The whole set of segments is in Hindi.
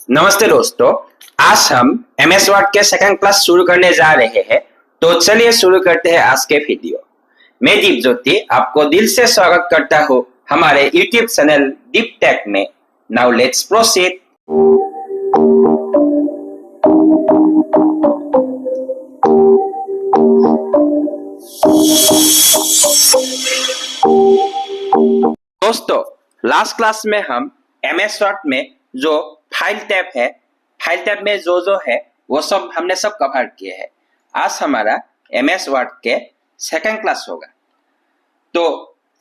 नमस्ते दोस्तों। आज हम एमएस वर्ड के सेकंड क्लास शुरू करने जा रहे हैं। तो चलिए शुरू करते हैं आज के वीडियो। मैं दीप ज्योति आपको दिल से स्वागत करता हूँ हमारे यूट्यूब चैनल दीप टेक में। Now let's proceed. दोस्तों, लास्ट क्लास में हम एमएस वर्ड में जो फाइल टैब है, फाइल टैब में जो है वो सब हमने सब कवर किए हैं। आज हमारा एमएस वर्ड के सेकंड क्लास होगा। तो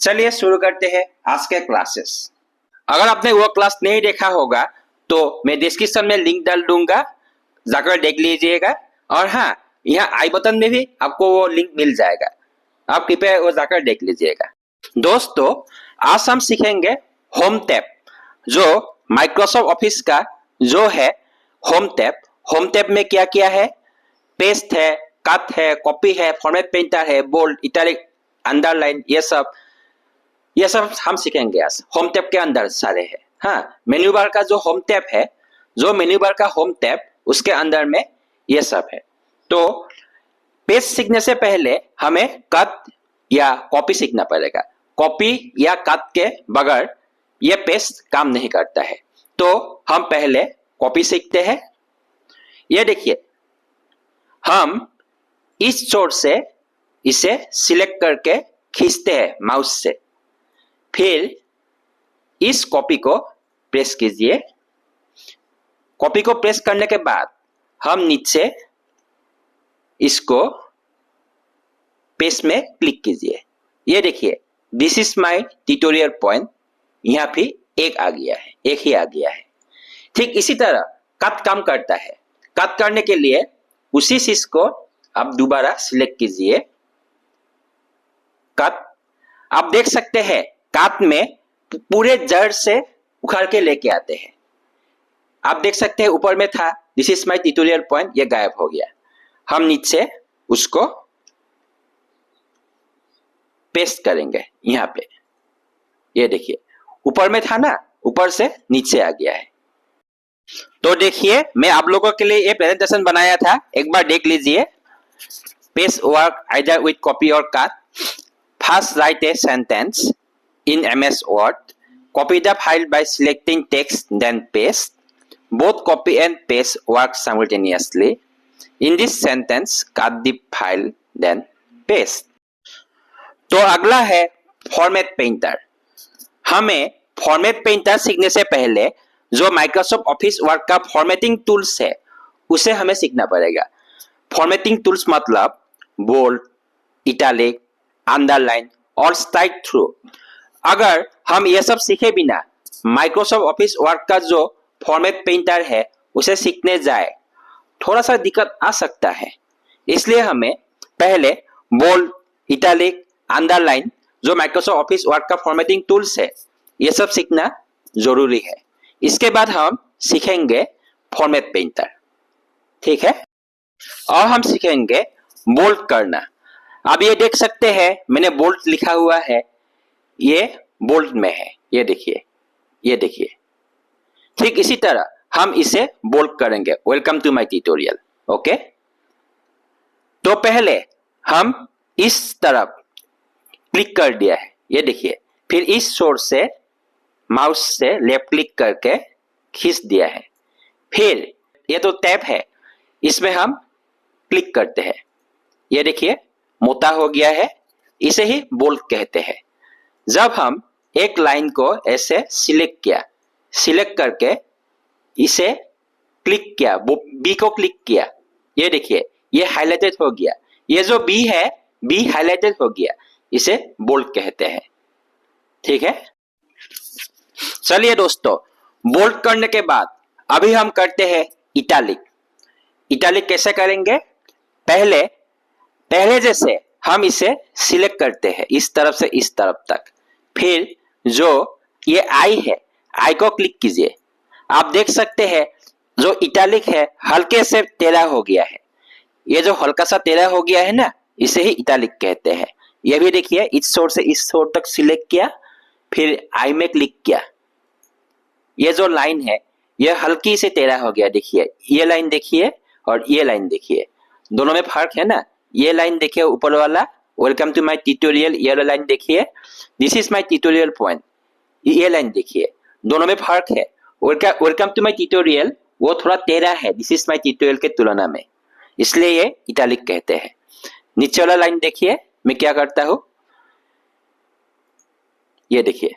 चलिए शुरू करते हैं आज के क्लासेस। अगर आपने वो क्लास नहीं देखा होगा तो मैं डिस्क्रिप्शन में लिंक डाल दूंगा, जाकर देख लीजिएगा। और हाँ, यहाँ आई बटन में भी आपको वो लिंक मिल जाएगा, आप कृपया वो जाकर देख लीजिएगा। दोस्तों, आज हम सीखेंगे होम टैब, जो माइक्रोसॉफ्ट ऑफिस का जो है होम टैब। होम टैब में क्या क्या है? पेस्ट है, कट है, कॉपी है, फॉर्मेट पेंटर है, बोल्ड, इटैलिक, अंडरलाइन, ये सब हम सीखेंगे आज। होम टैब के अंदर सारे है। हाँ, मेन्यू बार का जो होम टैब है, जो मेन्यू बार का होम टैब, उसके अंदर में ये सब है। तो पेज सीखने से पहले हमें कट या कॉपी सीखना पड़ेगा। कॉपी या कट के बगैर ये पेज काम नहीं करता है। तो हम पहले कॉपी सीखते हैं। ये देखिए, हम इस छोर से इसे सिलेक्ट करके खींचते हैं माउस से। फिर इस कॉपी को प्रेस कीजिए। कॉपी को प्रेस करने के बाद हम नीचे इसको पेस्ट में क्लिक कीजिए। ये देखिए, this is my tutorial point. यहाँ भी एक आ गया है, एक ही आ गया है। ठीक इसी तरह कट काम करता है। कट करने के लिए उसी चीज को आप दोबारा सिलेक्ट कीजिए। कट, आप देख सकते हैं कट में पूरे जड़ से उखाड़ के लेके आते हैं। आप देख सकते हैं ऊपर में था this is my tutorial point, ये गायब हो गया। हम नीचे उसको पेस्ट करेंगे यहाँ पे। ये देखिए, ऊपर में था ना, ऊपर से नीचे आ गया है। तो देखिए, मैं आप लोगों के लिए ये प्रेजेंटेशन बनाया था, एक बार देख लीजिए। Paste work either with copy और cut. First write a sentence in MS Word. Copy the file by selecting text then paste. Both copy and paste work simultaneously. In this sentence, cut the file then paste. तो अगला है फॉर्मेट पेंटर। हमें फॉर्मेट पेंटर सीखने से पहले जो माइक्रोसॉफ्ट ऑफिस वर्ड का फॉर्मेटिंग टूल्स है उसे हमें सीखना पड़ेगा। फॉर्मेटिंग टूल्स मतलब बोल्ड, इटैलिक, अंडरलाइन और स्ट्राइक थ्रू। अगर हम ये सब सीखे बिना माइक्रोसॉफ्ट ऑफिस वर्ड का जो फॉर्मेट पेंटर है उसे सीखने जाए, थोड़ा सा दिक्कत आ सकता है। इसलिए हमें पहले बोल्ड, इटैलिक, अंडरलाइन, जो माइक्रोसॉफ्ट ऑफिस वर्ड का फॉर्मेटिंग टूल्स है, ये सब सीखना जरूरी है। इसके बाद हम सीखेंगे फॉर्मेट पेंटर, ठीक है। और हम सीखेंगे बोल्ड करना। अब ये देख सकते हैं मैंने बोल्ड लिखा हुआ है, ये बोल्ड में है। ये देखिए, ये देखिए। ठीक इसी तरह हम इसे बोल्ड करेंगे। Welcome to my tutorial. Okay, तो पहले हम इस तरफ क्लिक कर दिया है, ये देखिए। फिर इस छोर से माउस से लेफ्ट क्लिक करके खींच दिया है। फिर ये तो टैब है, इसमें हम क्लिक करते हैं। ये देखिए, मोटा हो गया है, इसे ही बोल्ड कहते हैं। जब हम एक लाइन को ऐसे सिलेक्ट किया, सिलेक्ट करके इसे क्लिक किया, बी को क्लिक किया, ये देखिए ये हाईलाइटेड हो गया। ये जो बी है, बी हाईलाइटेड हो गया, इसे बोल्ड कहते हैं, ठीक है। चलिए दोस्तों, बोल्ड करने के बाद अभी हम करते हैं इटैलिक। इटैलिक कैसे करेंगे? पहले जैसे हम इसे सिलेक्ट करते हैं इस तरफ से इस तरफ तक। फिर जो ये आई है, आई को क्लिक कीजिए। आप देख सकते हैं जो इटैलिक है हल्के से टेढ़ा हो गया है। ये जो हल्का सा टेढ़ा हो गया है ना, इसे ही इटैलिक कहते हैं। ये भी देखिए, इस छोर से इस छोर तक सिलेक्ट किया, फिर आई में क्लिक किया। ये जो लाइन है ये हल्की से टेढ़ा हो गया। देखिए ये लाइन देखिए और ये लाइन देखिए, दोनों में फर्क है ना। ये लाइन देखिए ऊपर वाला, वेलकम टू माय ट्यूटोरियल, ये वाला लाइन देखिए, this is my tutorial point, ये लाइन देखिए, दोनों में फर्क है। वेलकम टू माय ट्यूटोरियल वो थोड़ा टेढ़ा है दिस इज माय ट्यूटोरियल के तुलना में, इसलिए ये इटैलिक कहते हैं। नीचे वाला लाइन देखिए, मैं क्या करता हूं, ये देखिए।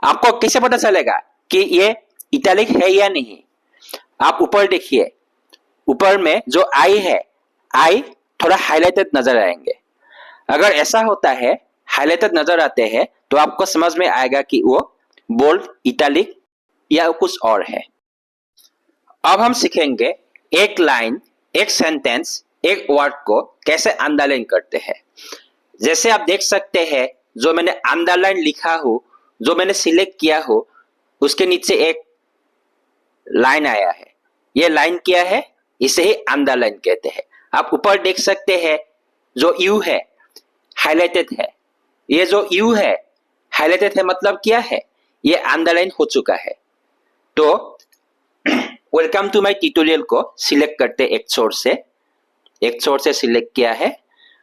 आपको कैसे पता चलेगा कि ये इटैलिक है या नहीं? आप ऊपर देखिए, ऊपर में जो आई है, आई थोड़ा हाईलाइटेड नजर आएंगे। अगर ऐसा होता है, हाईलाइटेड नजर आते हैं, तो आपको समझ में आएगा कि वो बोल्ड, इटैलिक या कुछ और है। अब हम सीखेंगे एक लाइन, एक सेंटेंस, एक वर्ड को कैसे अंडरलाइन करते हैं। जैसे आप देख सकते हैं, जो मैंने अंडरलाइन लिखा हो, जो मैंने सिलेक्ट किया हो, उसके नीचे एक लाइन आया है। ये लाइन क्या है? इसे ही अंडरलाइन कहते हैं। आप ऊपर देख सकते हैं, जो यू है हाईलाइटेड है। ये जो यू है हाईलाइटेड है मतलब क्या है? ये अंडरलाइन हो चुका है। तो वेलकम टू माय ट्यूटोरियल को सिलेक्ट करते एक छोर से सिलेक्ट किया है।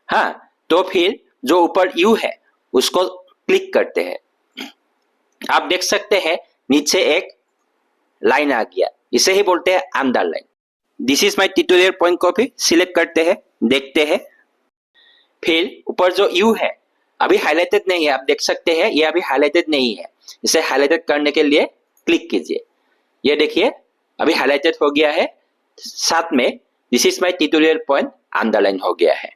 हाँ, तो फिर जो ऊपर यू है उसको क्लिक करते हैं। आप देख सकते हैं नीचे एक लाइन आ गया, इसे ही बोलते हैं underline. This is my tutorial point को भी सिलेक्ट करते हैं, देखते हैं। फिर ऊपर जो यू है अभी हाईलाइटेड नहीं है, आप देख सकते हैं ये अभी हाईलाइटेड नहीं है। इसे हाईलाइटेड करने के लिए क्लिक कीजिए। ये देखिए अभी हाईलाइटेड हो गया है, साथ में this is my tutorial point underline हो गया है।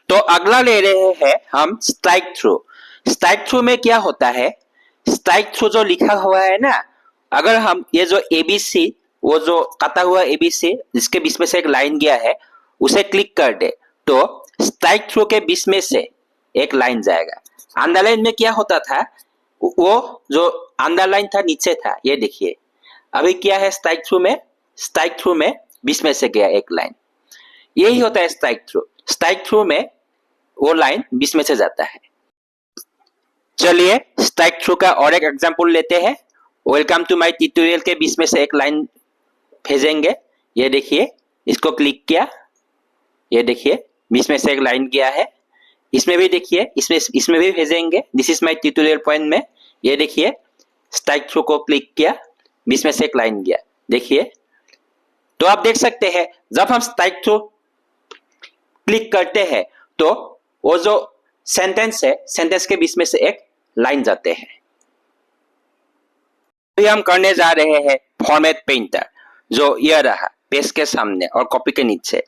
तो अगला ले रहे हैं हम स्ट्राइक थ्रू। स्ट्राइक थ्रू में क्या होता है? स्ट्राइक थ्रू जो लिखा हुआ है ना, अगर हम ये जो एबीसी, वो जो कटा हुआ एबीसी जिसके बीच में से एक लाइन गया है, उसे क्लिक कर दे तो स्ट्राइक थ्रू के बीच में से एक लाइन जाएगा। अंडरलाइन में क्या होता था, वो जो अंडरलाइन था नीचे था, ये देखिए। अभी क्या है स्ट्राइक थ्रू में? स्ट्राइक थ्रू में बीच में से गया एक लाइन, यही होता है स्ट्राइक थ्रू। स्ट्राइक थ्रू में वो लाइन बीच में से जाता है। चलिए स्ट्राइक थ्रू का और एक एग्जांपल लेते हैं। वेलकम टू माय ट्यूटोरियल के बीच में से एक लाइन भेजेंगे। ये देखिए, इसको क्लिक किया, ये देखिए बीच में से एक लाइन गया है। इसमें भी देखिए, इसमें भी भेजेंगे this is my tutorial point में। ये देखिए स्ट्राइक थ्रू को क्लिक किया, बीच में से एक लाइन गया, देखिए। तो आप देख सकते हैं जब हम स्ट्राइक थ्रू क्लिक करते हैं तो वो जो सेंटेंस है, सेंटेंस के बीच में से एक लाइन जाते हैं। अभी हम करने जा रहे हैं फॉर्मेट पेंटर, जो ये रहा पेज के सामने और कॉपी के नीचे,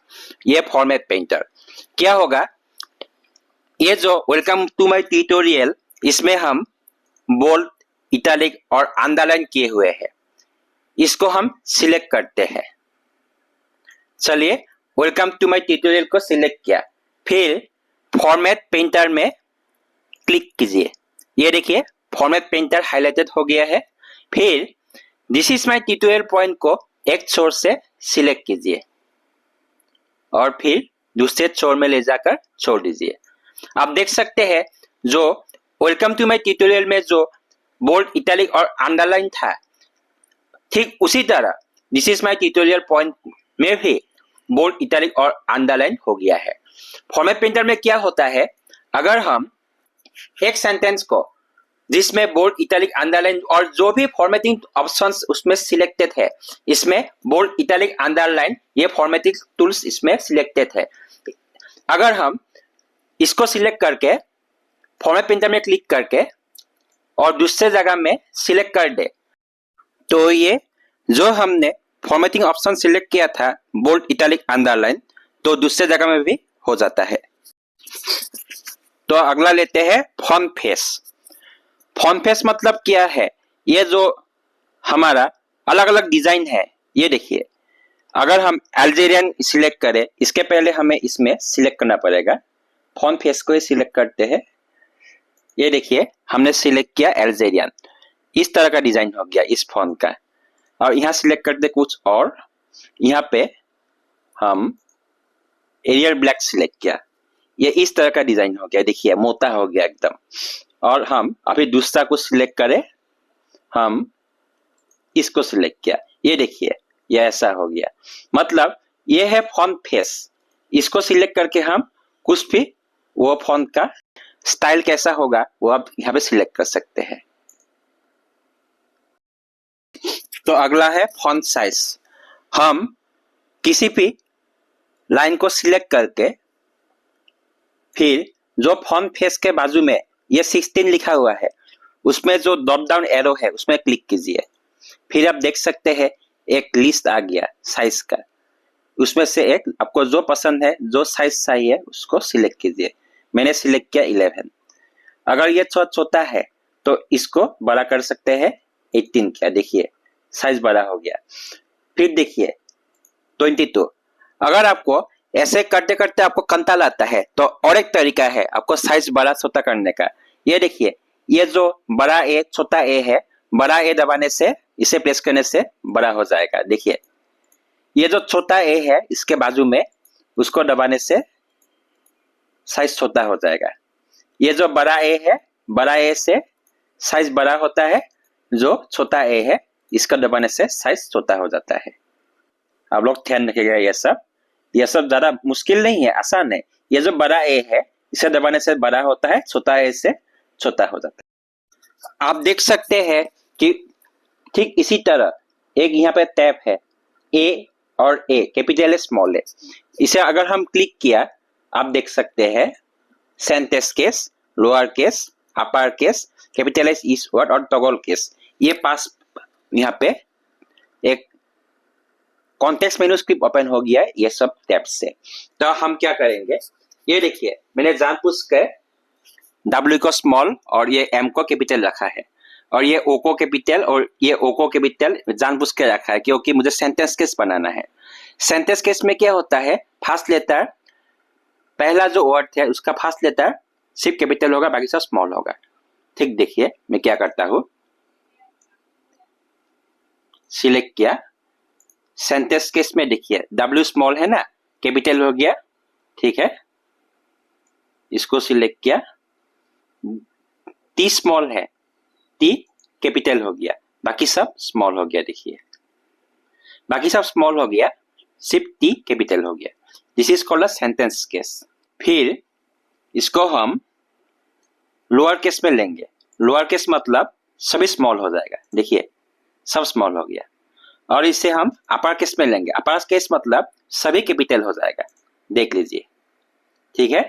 ये फॉर्मेट पेंटर। क्या होगा, ये जो वेलकम टू माय ट्यूटोरियल, इसमें हम बोल्ड, इटैलिक और अंडरलाइन किए हुए हैं, इसको हम सिलेक्ट करते हैं। चलिए वेलकम टू माय ट्यूटोरियल को सिलेक्ट किया, फिर फॉर्मेट पेंटर में क्लिक कीजिए। ये देखिए फॉर्मेट पेंटर हाईलाइटेड हो गया है। फिर this is my tutorial point को एक छोर से सिलेक्ट कीजिए और फिर दूसरे छोर में ले जाकर छोड़ दीजिए। आप देख सकते हैं जो वेलकम टू माय ट्यूटोरियल में जो बोल्ड, इटैलिक और अंडरलाइन था, ठीक उसी तरह this is my tutorial point में भी बोल्ड, इटैलिक और अंडरलाइन हो गया है। फॉर्मेट पेंटर में क्या होता है, अगर हम एक सेंटेंस को जिसमें बोल्ड, इटैलिक, अंडरलाइन और जो भी फॉर्मेटिंग ऑप्शंस उसमें सिलेक्टेड है, इसमें बोल्ड, इटैलिक, अंडरलाइन ये फॉर्मेटिंग टूल्स इसमें सिलेक्टेड है। अगर हम इसको सिलेक्ट करके फॉर्मेट पेंटर में क्लिक करके और दूसरे जगह में सिलेक्ट कर दे, तो ये जो हमने फॉर्मेटिंग ऑप्शन सिलेक्ट किया था बोल्ड, इटैलिक, अंडरलाइन, तो दूसरे जगह में भी हो जाता है। तो अगला लेते हैं फॉन्ट फेस। फॉन्ट फेस मतलब क्या है, ये जो हमारा अलग अलग डिजाइन है, ये देखिए। अगर हम अल्जेरियन सिलेक्ट करें, इसके पहले हमें इसमें सिलेक्ट करना पड़ेगा। फॉन्ट फेस को ही सिलेक्ट करते हैं। ये देखिए हमने सिलेक्ट किया अल्जेरियन, इस तरह का डिजाइन हो गया इस फॉन्ट का। और यहाँ सिलेक्ट करते कुछ और, यहाँ पे हम एरियल ब्लैक सिलेक्ट किया, ये इस तरह का डिजाइन हो गया, देखिए मोटा हो गया एकदम। और हम अभी दूसरा को सिलेक्ट करें, हम इसको सिलेक्ट किया, ये देखिए ये ऐसा हो गया। मतलब ये है फॉन्ट फेस, इसको सिलेक्ट करके हम कुछ भी वो फॉन्ट का स्टाइल कैसा होगा वो आप यहाँ पे सिलेक्ट कर सकते हैं। तो अगला है फॉन्ट साइज। हम किसी भी लाइन को सिलेक्ट करके फिर जो फॉन्ट फेस के बाजू में ये 16 लिखा हुआ है उसमें जो ड्रॉप डाउन एरो है उसमें क्लिक कीजिए। फिर आप देख सकते हैं एक लिस्ट आ गया साइज का, उसमें से एक आपको जो पसंद है जो साइज चाहिए उसको सिलेक्ट कीजिए। मैंने सिलेक्ट किया 11। अगर ये छोटा है तो इसको बड़ा कर सकते हैं 18 का, देखिए साइज बड़ा हो गया। फिर देखिए 22। अगर आपको ऐसे करते करते आपको कंटाल आता है तो और एक तरीका है आपको साइज बड़ा छोटा करने का। ये देखिए ये जो बड़ा ए छोटा ए है, बड़ा ए दबाने से इसे प्रेस करने से बड़ा हो जाएगा। देखिए ये जो छोटा ए है इसके बाजू में उसको दबाने से साइज छोटा हो जाएगा। ये जो बड़ा ए है, बड़ा ए से साइज बड़ा होता है, जो छोटा ए है इसका दबाने से साइज छोटा हो जाता है। आप लोग ध्यान रखिएगा ये सब ज्यादा मुश्किल नहीं है, आसान है। ये जो बड़ा ए है इसे दबाने से बड़ा होता है, छोटा ए से छोटा हो जाता है। आप देख सकते हैं कि ठीक इसी तरह एक यहाँ पे टैब है ए और ए, कैपिटल ए स्मॉल ए। इसे अगर हम क्लिक किया आप देख सकते हैं sentence case, lower case, upper case, capitalise इस वर्ड और टॉगल केस। ये पास यहाँ पे एक कॉन्टेक्स्ट मेनू स्क्रिप्ट ओपन हो गया है ये सब टैब्स से। तो हम क्या करेंगे, ये देखिए मैंने जानबूझ कर W को स्मॉल और ये M को कैपिटल रखा है, और ये O को कैपिटल और ये O को कैपिटल जानबूझ के रखा है क्योंकि मुझे सेंटेंस केस बनाना है। सेंटेंस केस में क्या होता है, फर्स्ट लेटर पहला जो वर्ड है उसका फर्स्ट लेटर सिर्फ कैपिटल होगा, बाकी सब स्मॉल होगा। ठीक देखिए मैं क्या करता हूं, सिलेक्ट किया। सेंटेंस केस में देखिए W स्मॉल है ना, कैपिटल हो गया, ठीक है। इसको सिलेक्ट किया, T स्मॉल है, T कैपिटल हो गया, बाकी सब स्मॉल हो गया। देखिए बाकी सब स्मॉल हो गया, सिर्फ T कैपिटल हो गया। This is called a sentence case. फिर इसको हम लोअर केस में लेंगे। लोअर केस मतलब सभी स्मॉल हो जाएगा, देखिए सब स्मॉल हो गया। और इसे हम अपर केस में लेंगे। अपर केस मतलब सभी कैपिटल हो जाएगा, देख लीजिए, ठीक है।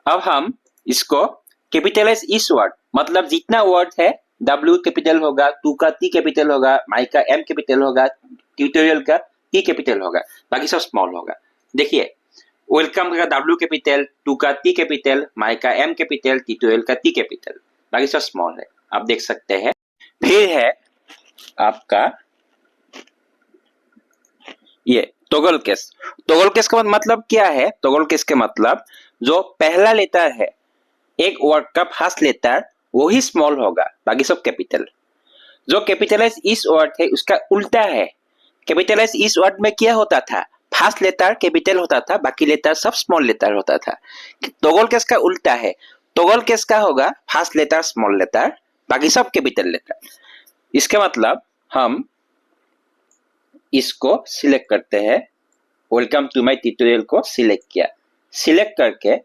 अब हम इसको कैपिटलाइज इस वर्ड मतलब जितना वर्ड है W कैपिटल होगा, टू का T कैपिटल होगा, माई का M कैपिटल होगा, ट्यूटोरियल का T कैपिटल होगा, बाकी सब स्मॉल होगा। देखिए वेलकम का W कैपिटल, टू का T कैपिटल, माई का M कैपिटल, ट्यूटोरियल का T कैपिटल, बाकी सब स्मॉल है, आप देख सकते हैं। फिर है आपका ये टॉगल केस। टॉगल केस का मतलब क्या है, टॉगल केस के मतलब जो पहला लेटर है एक वर्ड का फर्स्ट लेटर वही स्मॉल होगा, बाकी सब कैपिटल। जो कैपिटलाइज इस वर्ड है उसका उल्टा है। कैपिटलाइज इस वर्ड में क्या होता था, फर्स्ट लेटर कैपिटल होता था, बाकी लेटर सब स्मॉल लेटर होता था। टॉगल केस का उल्टा है। टॉगल केस का होगा फर्स्ट लेटर स्मॉल लेटर, बाकी सब कैपिटल लेटर। इसके मतलब हम इसको सिलेक्ट करते हैं, वेलकम टू माय ट्यूटोरियल को सिलेक्ट किया, सिलेक्ट करके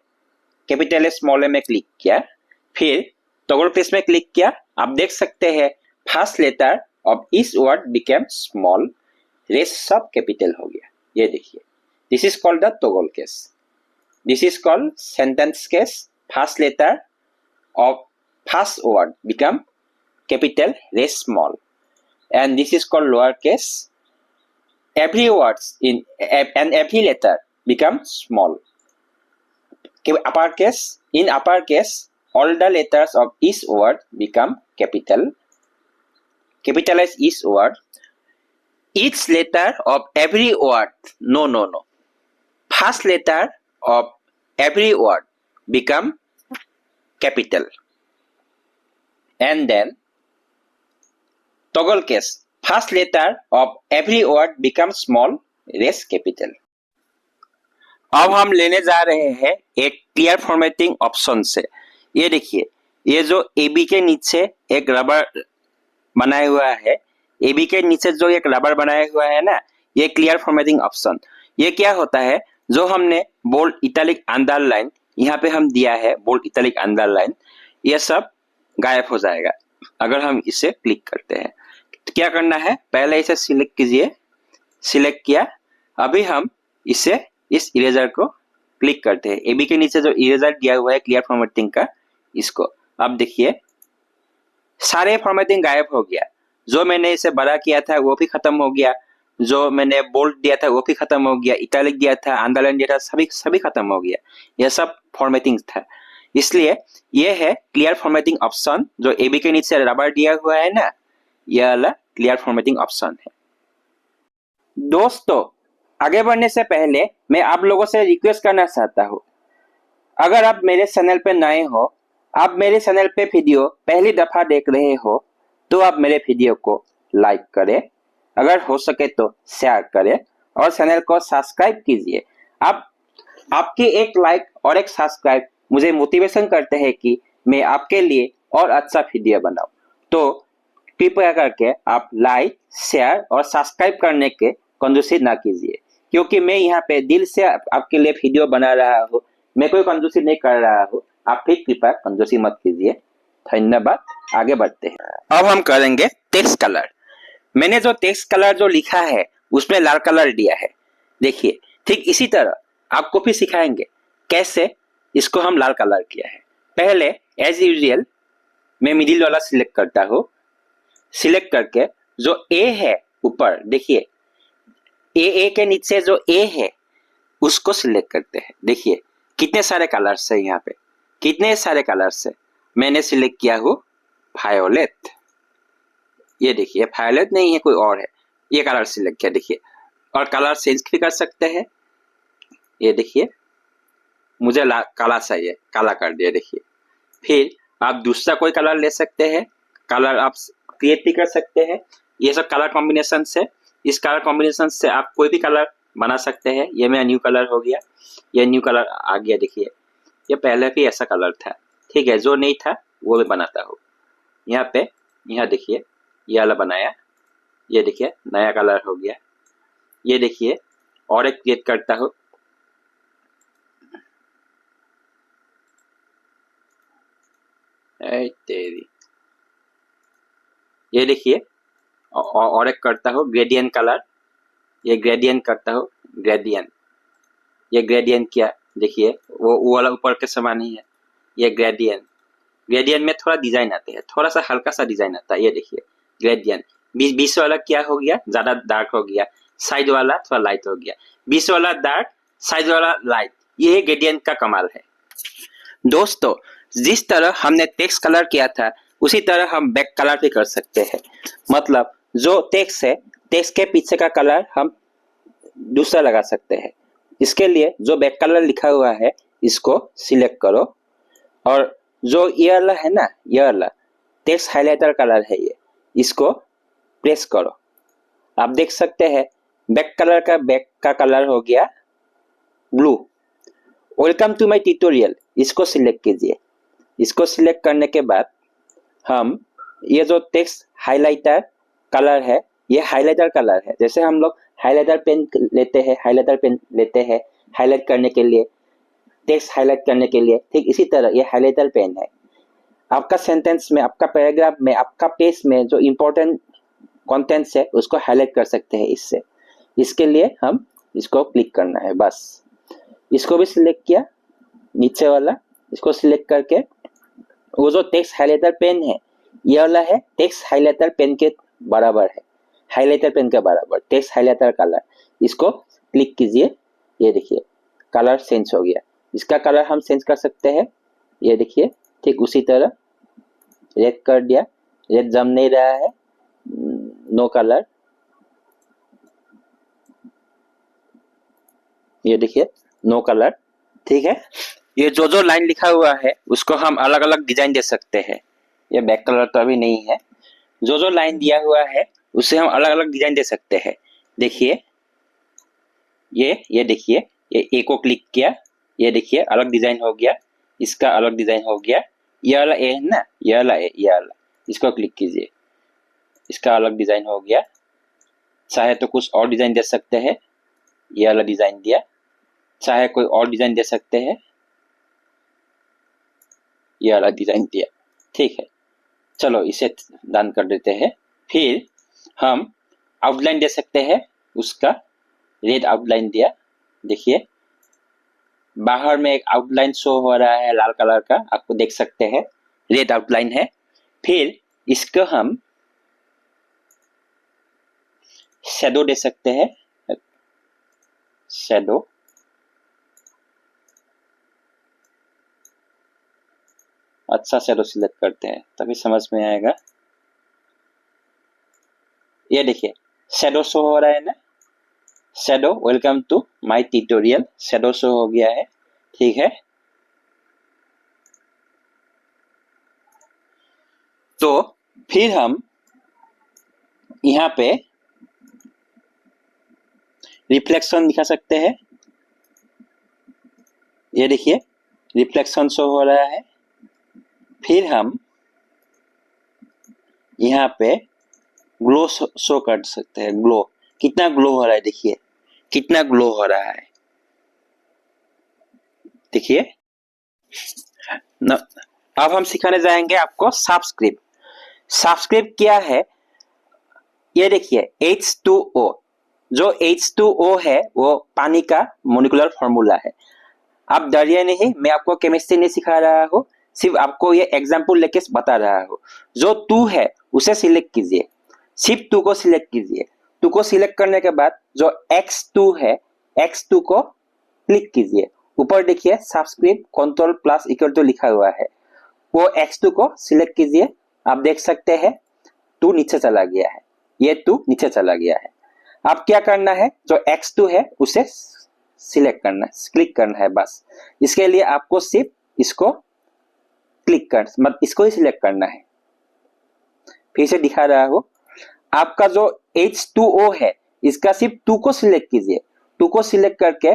कैपिटल स्मॉल में क्लिक किया, फिर टॉगल केस में क्लिक किया। आप देख सकते हैं फर्स्ट लेटर ऑफ इस वर्ड बिकेम स्मॉल, रेस्ट सब कैपिटल हो गया। ये देखिए this is called the toggle case. This is called sentence case. First letter of first word become capital, rest small, and this is called lower case. Every words in and every letter become small. Upper case, in upper case all the letters of each word become capital. Capitalize each word. Each letter of every word, no. First letter of every word become capital. And then toggle case. First letter of every word becomes small, rest capital. अब हम लेने जा रहे हैं एक क्लियर फॉर्मेटिंग ऑप्शन से। ये देखिए ये जो AB के नीचे एक रबर बनाया हुआ है ए बी के नीचे जो एक रबर बनाया हुआ है ना, ये क्लियर फॉर्मेटिंग ऑप्शन, ये क्या होता है, जो हमने बोल्ड इटैलिक अंडरलाइन यहाँ पे हम दिया है, बोल्ड इटैलिक अंडरलाइन, ये सब गायब हो जाएगा अगर हम इसे क्लिक करते हैं। तो क्या करना है, पहले इसे सिलेक्ट कीजिए, सिलेक्ट किया, अभी हम इसे इस इरेजर को क्लिक करते हैं, ए बी के नीचे जो इरेजर दिया हुआ है क्लियर फॉर्मेटिंग का, इसको अब देखिए सारे फॉर्मेटिंग गायब हो गया, जो मैंने इसे बड़ा किया था वो भी खत्म हो गया, जो मैंने बोल्ड दिया था वो भी खत्म हो गया, इटैलिक दिया था, अंडरलाइन दिया था, सभी खत्म हो गया, यह सब फॉर्मेटिंग था। इसलिए ये है क्लियर फॉर्मेटिंग ऑप्शन, जो ए बी के नीचे रबर दिया हुआ है ना, यह वाला क्लियर फॉर्मेटिंग ऑप्शन है। दोस्तों आगे बढ़ने से पहले मैं आप लोगों से रिक्वेस्ट करना चाहता हूँ, अगर आप मेरे चैनल पे नए हो, आप मेरे चैनल पे वीडियो पहली दफा देख रहे हो, तो आप मेरे वीडियो को लाइक करें, अगर हो सके तो शेयर करें और चैनल को सब्सक्राइब कीजिए। आपके एक लाइक और एक सब्सक्राइब मुझे मोटिवेशन करते हैं कि मैं आपके लिए और अच्छा वीडियो बनाऊं। तो कृपया करके आप लाइक, शेयर और सब्सक्राइब करने के कंजूसी ना कीजिए, क्योंकि मैं यहाँ पे दिल से आपके लिए वीडियो बना रहा हूँ, मैं कोई कंजूसी नहीं कर रहा हूँ, आप भी कृपया कंजूसी मत कीजिए। धन्यवाद, आगे बढ़ते हैं। अब हम करेंगे टेक्स्ट कलर। मैंने जो टेक्स्ट कलर जो लिखा है उसमें लाल कलर दिया है, देखिए ठीक इसी तरह आपको भी सिखाएंगे कैसे इसको हम लाल कलर किया है। पहले एज यूजुअल मैं मिडिल वाला सिलेक्ट करता हूँ, सिलेक्ट करके जो ए है ऊपर देखिए, ए के नीचे जो ए है उसको सिलेक्ट करते हैं। देखिए कितने सारे कलर्स है यहाँ पे, कितने सारे कलर्स है। मैंने सिलेक्ट किया हूँ वायोलेट, ये देखिए वायोलेट नहीं है कोई और है, ये कलर सिलेक्ट किया देखिए, और कलर चेंज भी कर सकते हैं। ये देखिए मुझे काला चाहिए, काला कर दिया देखिए। फिर आप दूसरा कोई कलर ले सकते हैं, कलर आप क्रिएट भी कर सकते हैं। ये सब कलर कॉम्बिनेशन से, इस कलर कॉम्बिनेशन से आप कोई भी कलर बना सकते हैं। ये मेरा न्यू कलर हो गया, ये न्यू कलर आ गया देखिए, ये पहले भी ऐसा कलर था, ठीक है, जो नहीं था वो मैं बनाता हूँ। यहाँ पे यहाँ देखिए ये वाला बनाया, ये देखिए नया कलर हो गया। ये देखिए और एक क्रिएट करता हूँ, तेरी, ये देखिए और एक करता हूँ ग्रेडियंट कलर, ये ग्रेडियंट करता हूँ, ग्रेडियंट, ये ग्रेडियंट किया देखिए, वो वाला ऊपर के समान ही है, ये ग्रेडियंट। ग्रेडियंट में थोड़ा डिजाइन आते हैं, थोड़ा सा हल्का सा डिजाइन आता है, ये देखिए ग्रेडियंट। बीच वाला क्या हो गया, ज्यादा डार्क हो गया, साइड वाला थोड़ा लाइट हो गया, बीच वाला डार्क, साइड वाला लाइट, ये ग्रेडियंट का कमाल है। दोस्तों जिस तरह हमने टेक्स्ट कलर किया था उसी तरह हम बैक कलर भी कर सकते हैं। मतलब जो टेक्स्ट है, टेक्स्ट के पीछे का कलर हम दूसरा लगा सकते हैं। इसके लिए जो बैक कलर लिखा हुआ है इसको सिलेक्ट करो, और जो ये वाला है ना, ये वाला टेक्स्ट हाइलाइटर कलर है, ये इसको प्रेस करो। आप देख सकते हैं बैक कलर का बैक का कलर हो गया blue. Welcome to my tutorial, इसको सिलेक्ट कीजिए। इसको सिलेक्ट करने के बाद हम ये जो टेक्स्ट हाइलाइटर कलर है, ये हाइलाइटर कलर है। जैसे हम लोग हाइलाइटर पेन लेते हैं, हाइलाइटर पेन लेते हैं हाईलाइट करने के लिए, टेक्स्ट हाईलाइट करने के लिए, ठीक इसी तरह ये हाइलाइटर पेन है। आपका सेंटेंस में, आपका पैराग्राफ में, आपका पेज में जो इम्पोर्टेंट कंटेंट्स है उसको हाईलाइट कर सकते हैं इससे। इसके लिए हम इसको क्लिक करना है, बस इसको भी सिलेक्ट किया, नीचे वाला इसको सिलेक्ट करके वो जो टेक्स्ट हाइलाइटर पेन है ये वाला है, टेक्स्ट हाइलाइटर पेन के बराबर है, हाइलाइटर पेन के बराबर टेक्स्ट हाइलाइटर कलर, इसको क्लिक कीजिए। ये देखिए कलर चेंज हो गया, इसका कलर हम चेंज कर सकते हैं। ये देखिए ठीक उसी तरह रेड कर दिया, रेड जम नहीं रहा है, नो कलर, ये देखिए नो कलर, ठीक है। ये जो लाइन लिखा हुआ है उसको हम अलग अलग डिजाइन दे सकते हैं। ये बैक कलर तो अभी नहीं है, जो लाइन दिया हुआ है उससे हम अलग अलग डिजाइन दे सकते हैं। देखिए ये देखिए, ये ए को क्लिक किया, ये देखिए अलग डिजाइन हो गया, इसका अलग डिजाइन हो गया। ये वाला ए है ना, ये वाला ए, ये वाला, इसको क्लिक कीजिए, इसका अलग डिजाइन हो गया। चाहे तो कुछ और डिजाइन दे सकते हैं, ये वाला डिजाइन दिया। चाहे कोई और डिजाइन दे सकते हैं, ये वाला डिजाइन दिया। ठीक है, चलो इसे डन कर देते हैं। फिर हम आउटलाइन दे सकते हैं, उसका रेड आउटलाइन दिया। देखिए बाहर में एक आउटलाइन शो हो रहा है लाल कलर का, आपको देख सकते हैं, रेड आउटलाइन है। फिर इसको हम शैडो दे सकते हैं, शैडो। अच्छा शैडो सिलेक्ट करते हैं तभी समझ में आएगा। ये देखिए शैडो शो हो रहा है ना, shadow welcome to my tutorial, shadow show हो गया है। ठीक है, तो फिर हम यहाँ पे रिफ्लेक्शन दिखा सकते हैं। ये देखिए रिफ्लेक्शन शो हो रहा है। फिर हम यहाँ पे ग्लो शो कर सकते हैं। ग्लो, कितना ग्लो हो रहा है, देखिए कितना ग्लो हो रहा है। देखिए अब हम सिखाने जाएंगे आपको सबस्क्रिप्ट। सबस्क्रिप्ट क्या है, ये देखिए H2O, जो H2O है वो पानी का मोलिकुलर फॉर्मूला है। आप डरिए नहीं, मैं आपको केमिस्ट्री नहीं सिखा रहा हूँ, सिर्फ आपको ये एग्जाम्पल लेके बता रहा हूँ। जो 2 है उसे सिलेक्ट कीजिए, सिर्फ 2 को सिलेक्ट कीजिए। 2 को सिलेक्ट करने के बाद जो X2 है, X2 को क्लिक कीजिए। ऊपर देखिए subscript control plus equal to लिखा हुआ है, वो X2 को सिलेक्ट कीजिए। आप देख सकते हैं 2 नीचे चला गया है, ये 2 नीचे चला गया है। अब क्या करना है, जो X2 है उसे सिलेक्ट करना है, क्लिक करना है बस। इसके लिए आपको सिर्फ इसको क्लिक कर, मतलब इसको ही सिलेक्ट करना है। फिर से दिखा रहा हूं, आपका जो H2O है इसका सिर्फ 2 को सिलेक्ट कीजिए। 2 को सिलेक्ट करके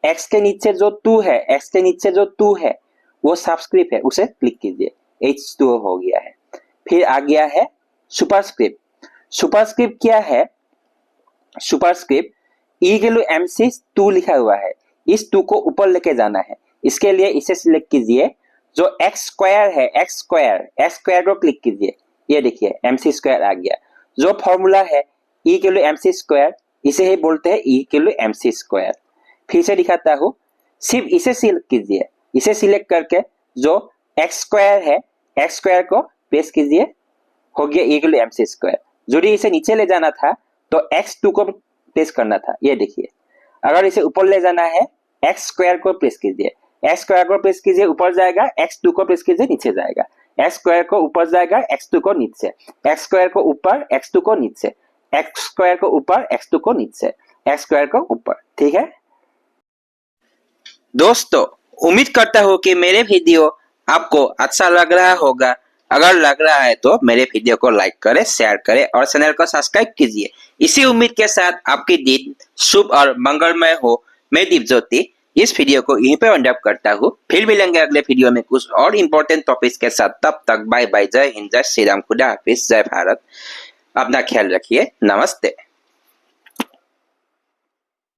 X के नीचे जो 2 है, X के नीचे जो 2 है वो सबस्क्रिप्ट है, उसे क्लिक कीजिए। H2O हो गया है। फिर आ गया है सुपरस्क्रिप्ट। सुपरस्क्रिप्ट क्या है, सुपरस्क्रिप्ट E/MC2 लिखा हुआ है, इस 2 को ऊपर लेके जाना है। इसके लिए इसे सिलेक्ट कीजिए। जो x स्क्वायर है, x स्क्वायर को क्लिक कीजिए। ये देखिए mc² आ गया। जो फॉर्मूला है E/MC², इसे ही बोलते हैं E/MC²। फिर से दिखाता हूँ, सिर्फ इसे सिलेक्ट कीजिए। इसे सिलेक्ट करके जो x स्क्वायर है, x स्क्वायर को प्रेस कीजिए, हो गया E/MC²। यदि इसे नीचे ले जाना था तो x2 को प्रेस करना था। ये देखिए, अगर इसे ऊपर ले जाना है x स्क्वायर को प्रेस कीजिए, x स्क्वायर को प्रेस कीजिए, ऊपर जाएगा, x2 को प्रेस कीजिए, नीचे जाएगा। x स्क्वायर को ऊपर जाएगा, x2 को नीचे, x स्क्वायर को ऊपर, x2 को नीचे, x स्क्वायर को ऊपर, x2 को नीचे, x स्क्वायर को ऊपर। ठीक है दोस्तों, उम्मीद करता हूँ कि मेरे वीडियो आपको अच्छा लग रहा होगा। अगर लग रहा है तो मेरे वीडियो को लाइक करें, शेयर करें और चैनल को सब्सक्राइब कीजिए। इसी उम्मीद के साथ आपकी दिन शुभ और मंगलमय हो। मैं दीपज्योति इस वीडियो को यहीं पे एंड अप करता हूँ। फिर मिलेंगे अगले वीडियो में कुछ और इम्पोर्टेंट टॉपिक्स के साथ। तब तक बाय बाय, जय हिंद, जय श्री राम, खुदा हाफिज, जय भारत। अपना ख्याल रखिए, नमस्ते।